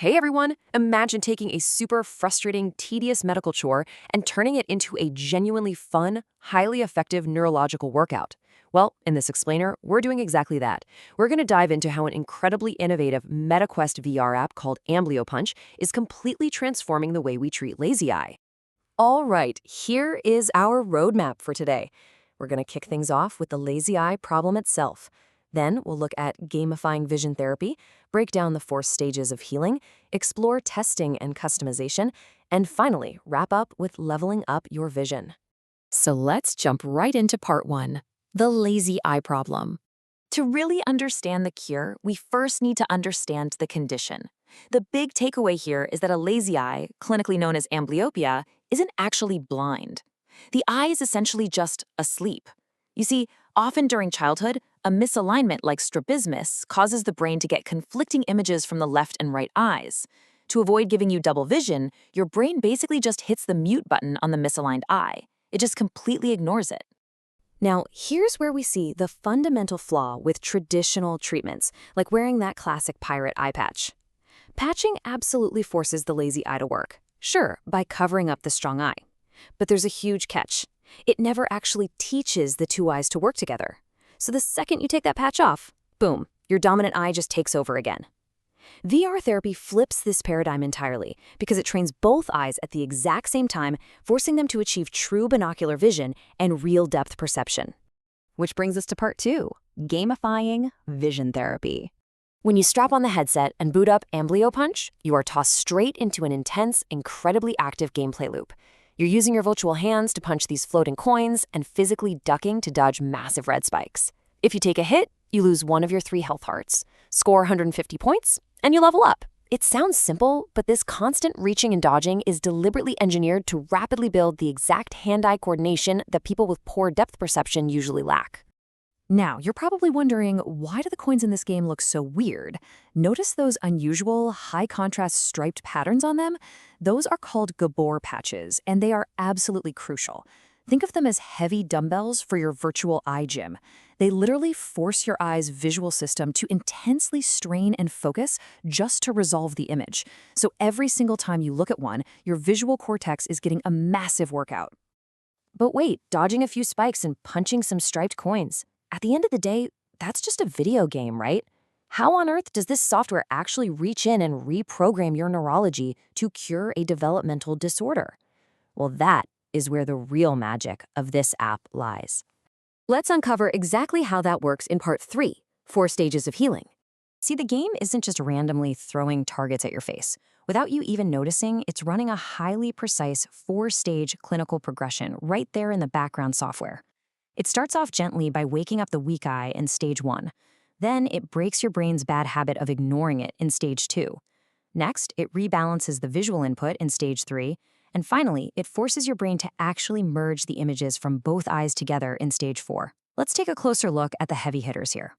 Hey everyone! Imagine taking a super frustrating, tedious medical chore and turning it into a genuinely fun, highly effective neurological workout. Well, in this explainer, we're doing exactly that. We're going to dive into how an incredibly innovative MetaQuest VR app called AmblyoPunch is completely transforming the way we treat lazy eye. All right, here is our roadmap for today. We're going to kick things off with the lazy eye problem itself. Then we'll look at gamifying vision therapy, break down the 4 stages of healing, explore testing and customization, and finally wrap up with leveling up your vision. So let's jump right into part 1, the lazy eye problem. To really understand the cure, we first need to understand the condition. The big takeaway here is that a lazy eye, clinically known as amblyopia, isn't actually blind. The eye is essentially just asleep. You see, often during childhood, a misalignment like strabismus causes the brain to get conflicting images from the left and right eyes. To avoid giving you double vision, your brain basically just hits the mute button on the misaligned eye. It just completely ignores it. Now, here's where we see the fundamental flaw with traditional treatments, like wearing that classic pirate eye patch. Patching absolutely forces the lazy eye to work, sure, by covering up the strong eye. But there's a huge catch. It never actually teaches the 2 eyes to work together. So the second you take that patch off, boom, your dominant eye just takes over again. VR therapy flips this paradigm entirely because it trains both eyes at the exact same time, forcing them to achieve true binocular vision and real depth perception. Which brings us to part 2, gamifying vision therapy. When you strap on the headset and boot up AmblyoPunch, you are tossed straight into an intense, incredibly active gameplay loop. You're using your virtual hands to punch these floating coins and physically ducking to dodge massive red spikes. If you take a hit, you lose 1 of your 3 health hearts, score 150 points, and you level up. It sounds simple, but this constant reaching and dodging is deliberately engineered to rapidly build the exact hand-eye coordination that people with poor depth perception usually lack. Now, you're probably wondering, why do the coins in this game look so weird? Notice those unusual, high-contrast striped patterns on them? Those are called Gabor patches, and they are absolutely crucial. Think of them as heavy dumbbells for your virtual eye gym. They literally force your eye's visual system to intensely strain and focus just to resolve the image. So every single time you look at one, your visual cortex is getting a massive workout. But wait, dodging a few spikes and punching some striped coins. At the end of the day, that's just a video game, right? How on earth does this software actually reach in and reprogram your neurology to cure a developmental disorder? Well, that is where the real magic of this app lies. Let's uncover exactly how that works in part 3, 4 stages of healing. See, the game isn't just randomly throwing targets at your face. Without you even noticing, it's running a highly precise 4-stage clinical progression right there in the background software. It starts off gently by waking up the weak eye in stage 1. Then it breaks your brain's bad habit of ignoring it in stage 2. Next, it rebalances the visual input in stage 3. And finally, it forces your brain to actually merge the images from both eyes together in stage 4. Let's take a closer look at the heavy hitters here.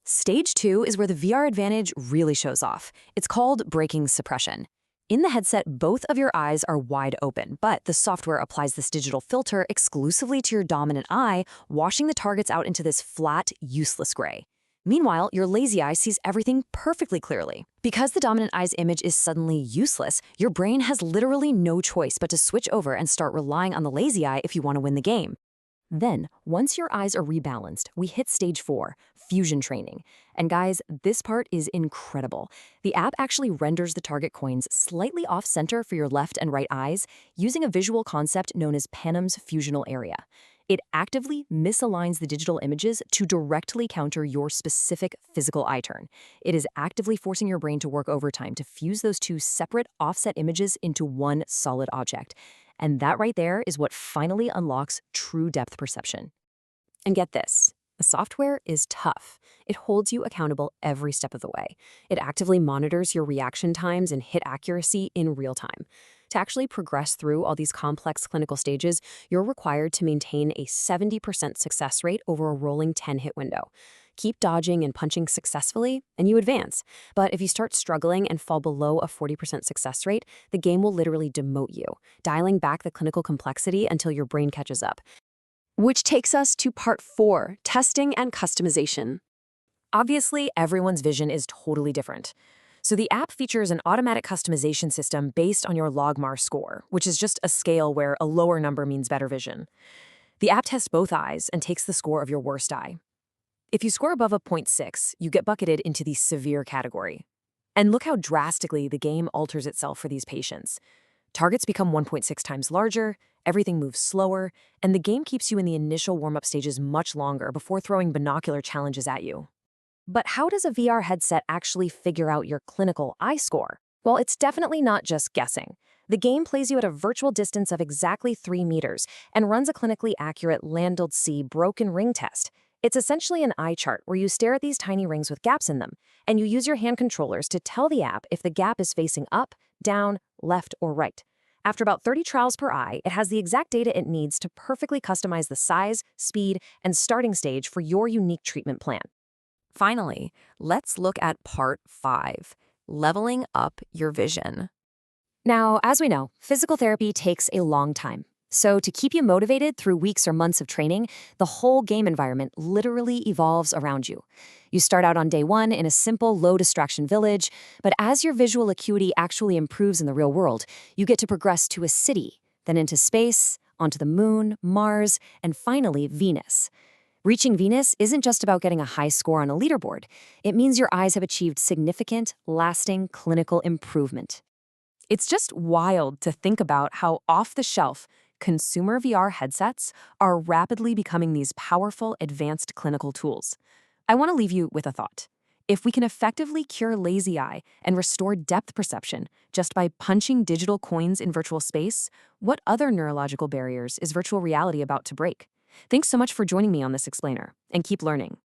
Stage 2 is where the VR advantage really shows off. It's called breaking suppression. In the headset, both of your eyes are wide open, but the software applies this digital filter exclusively to your dominant eye, washing the targets out into this flat, useless gray. Meanwhile, your lazy eye sees everything perfectly clearly. Because the dominant eye's image is suddenly useless, your brain has literally no choice but to switch over and start relying on the lazy eye if you want to win the game. Then, once your eyes are rebalanced, we hit stage 4, fusion training. And guys, this part is incredible. The app actually renders the target coins slightly off-center for your left and right eyes using a visual concept known as Panem's fusional area. It actively misaligns the digital images to directly counter your specific physical eye turn. It is actively forcing your brain to work overtime to fuse those 2 separate offset images into one solid object. And that right there is what finally unlocks true depth perception. And get this, the software is tough. It holds you accountable every step of the way. It actively monitors your reaction times and hit accuracy in real time. To actually progress through all these complex clinical stages, you're required to maintain a 70% success rate over a rolling 10-hit window. Keep dodging and punching successfully, and you advance. But if you start struggling and fall below a 40% success rate, the game will literally demote you, dialing back the clinical complexity until your brain catches up. Which takes us to part 4, testing and customization. Obviously, everyone's vision is totally different. So the app features an automatic customization system based on your Logmar score, which is just a scale where a lower number means better vision. The app tests both eyes and takes the score of your worst eye. If you score above a zero point 0.6, you get bucketed into the severe category. And look how drastically the game alters itself for these patients. Targets become 1.6 times larger, everything moves slower, and the game keeps you in the initial warm-up stages much longer before throwing binocular challenges at you. But how does a VR headset actually figure out your clinical eye score? Well, it's definitely not just guessing. The game plays you at a virtual distance of exactly 3 meters and runs a clinically accurate Landolt-C broken ring test. It's essentially an eye chart where you stare at these tiny rings with gaps in them, and you use your hand controllers to tell the app if the gap is facing up, down, left, or right. After about 30 trials per eye, it has the exact data it needs to perfectly customize the size, speed, and starting stage for your unique treatment plan. Finally, let's look at part 5, leveling up your vision. Now, as we know, physical therapy takes a long time. So to keep you motivated through weeks or months of training, the whole game environment literally evolves around you. You start out on day 1 in a simple, low-distraction village, but as your visual acuity actually improves in the real world, you get to progress to a city, then into space, onto the moon, Mars, and finally Venus. Reaching Venus isn't just about getting a high score on a leaderboard. It means your eyes have achieved significant, lasting clinical improvement. It's just wild to think about how off-the-shelf consumer VR headsets are rapidly becoming these powerful, advanced clinical tools. I want to leave you with a thought. If we can effectively cure lazy eye and restore depth perception just by punching digital coins in virtual space, what other neurological barriers is virtual reality about to break? Thanks so much for joining me on this explainer, and keep learning.